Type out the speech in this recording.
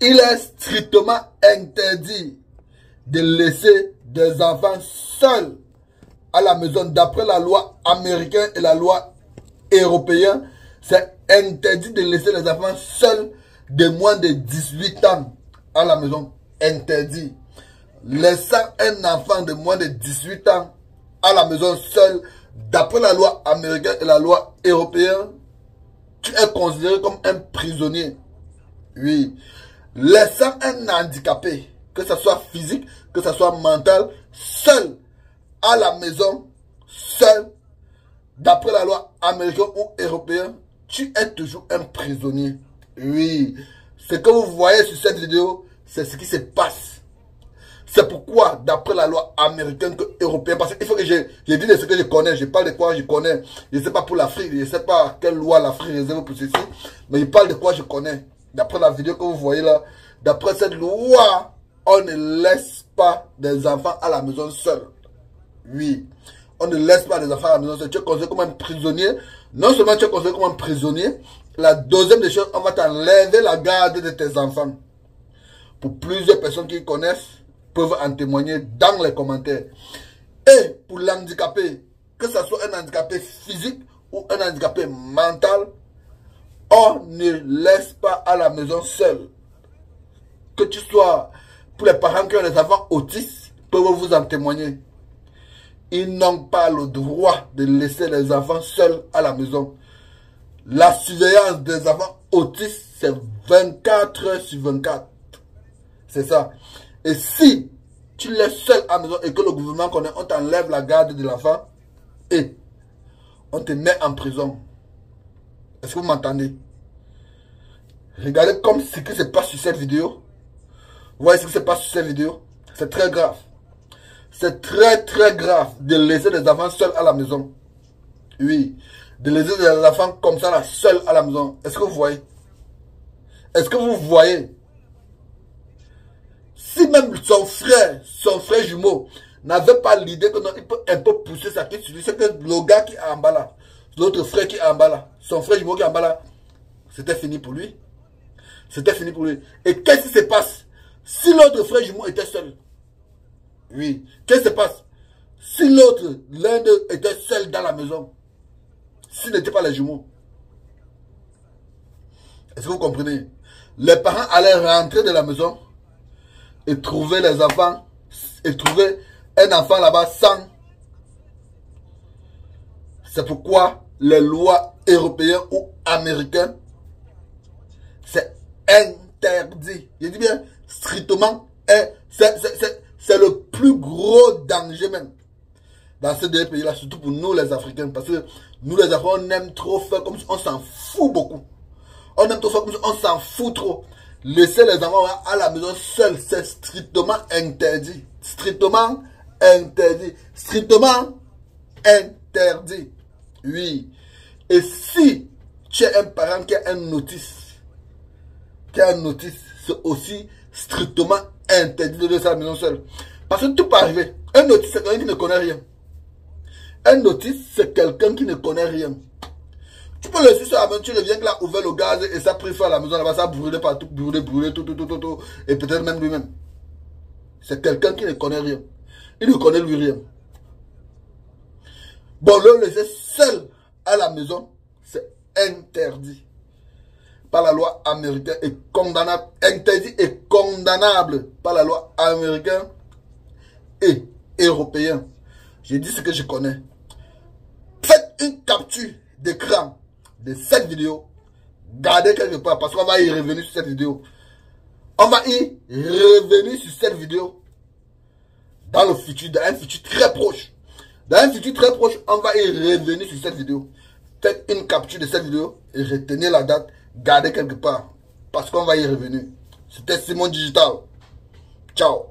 Il est strictement interdit de laisser des enfants seuls à la maison. D'après la loi américaine et la loi européenne, c'est interdit de laisser les enfants seuls de moins de 18 ans à la maison. Interdit. Laissant un enfant de moins de 18 ans à la maison seul, d'après la loi américaine et la loi européenne, tu es considéré comme un prisonnier. Oui. Laissant un handicapé, que ce soit physique, que ce soit mental, seul à la maison, seul, d'après la loi américaine ou européenne, tu es toujours un prisonnier. Oui. Ce que vous voyez sur cette vidéo, c'est ce qui se passe. C'est pourquoi, d'après la loi américaine que européenne, parce qu'il faut que je dise de ce que je connais, je parle de quoi je connais. Je ne sais pas pour l'Afrique, je ne sais pas quelle loi l'Afrique réserve pour ceci, mais je parle de quoi je connais. D'après la vidéo que vous voyez là, d'après cette loi, on ne laisse pas des enfants à la maison seuls. Oui, on ne laisse pas des enfants à la maison seuls. Tu es considéré comme un prisonnier. Non seulement tu es considéré comme un prisonnier, la deuxième des choses, on va t'enlever la garde de tes enfants. Pour plusieurs personnes qui connaissent, peuvent en témoigner dans les commentaires. Et pour l'handicapé, que ce soit un handicapé physique ou un handicapé mental, on ne laisse pas à la maison seul. Que tu sois, pour les parents qui ont des enfants autistes, peuvent vous en témoigner. Ils n'ont pas le droit de laisser les enfants seuls à la maison. La surveillance des enfants autistes, c'est 24 heures sur 24. C'est ça. Et si tu laisses seul à la maison et que le gouvernement connaît, on t'enlève la garde de l'enfant et on te met en prison. Est-ce que vous m'entendez? Regardez comme ce qui se passe sur cette vidéo. Vous voyez ce qui se passe sur cette vidéo? C'est très grave. C'est très très grave de laisser les enfants seuls à la maison. Oui. De laisser les enfants comme ça là, seuls à la maison. Est-ce que vous voyez? Est-ce que vous voyez? Si même son frère jumeau, n'avait pas l'idée que non, il peut un peu pousser sa tête sur lui, c'est que le gars qui est en bas là, l'autre frère qui est en bas là, son frère jumeau qui est en bas là, c'était fini pour lui. C'était fini pour lui. Et qu'est-ce qui se passe si l'autre frère jumeau était seul? Oui. Qu'est-ce qui se passe si l'autre, l'un d'eux était seul dans la maison? S'il n'était pas les jumeaux. Est-ce que vous comprenez? Les parents allaient rentrer de la maison et trouver les enfants, et trouver un enfant là-bas sans. C'est pourquoi les lois européennes ou américaines, c'est interdit. Je dis bien strictement, c'est le plus gros danger même dans ces deux pays-là, surtout pour nous les Africains, parce que nous les Africains, on aime trop faire comme si on s'en fout beaucoup. On aime trop faire comme si on s'en fout trop. Laisser les enfants à la maison seuls, c'est strictement interdit. Strictement interdit. Strictement interdit. Oui. Et si tu es un parent qui a un notice, c'est aussi strictement interdit de laisser à la maison seul. Parce que tout peut arriver. Un notice, c'est quelqu'un qui ne connaît rien. Un notice, c'est quelqu'un qui ne connaît rien. Tu peux laisser ça à la maison, tu reviens que là, ouvert le gaz et ça pris feu à la maison, là-bas, ça brûlait partout, brûlé, tout, et peut-être même lui-même. C'est quelqu'un qui ne connaît rien. Il ne connaît lui rien. Bon, le laisser seul à la maison, c'est interdit par la loi américaine et condamnable, interdit et condamnable par la loi américaine et européenne. J'ai dit ce que je connais. Faites une capture d'écran de cette vidéo, gardez quelque part parce qu'on va y revenir sur cette vidéo. On va y revenir sur cette vidéo dans le futur, dans un futur très proche. Dans un futur très proche, on va y revenir sur cette vidéo. Faites une capture de cette vidéo et retenez la date, gardez quelque part parce qu'on va y revenir. C'était Simon Digital. Ciao.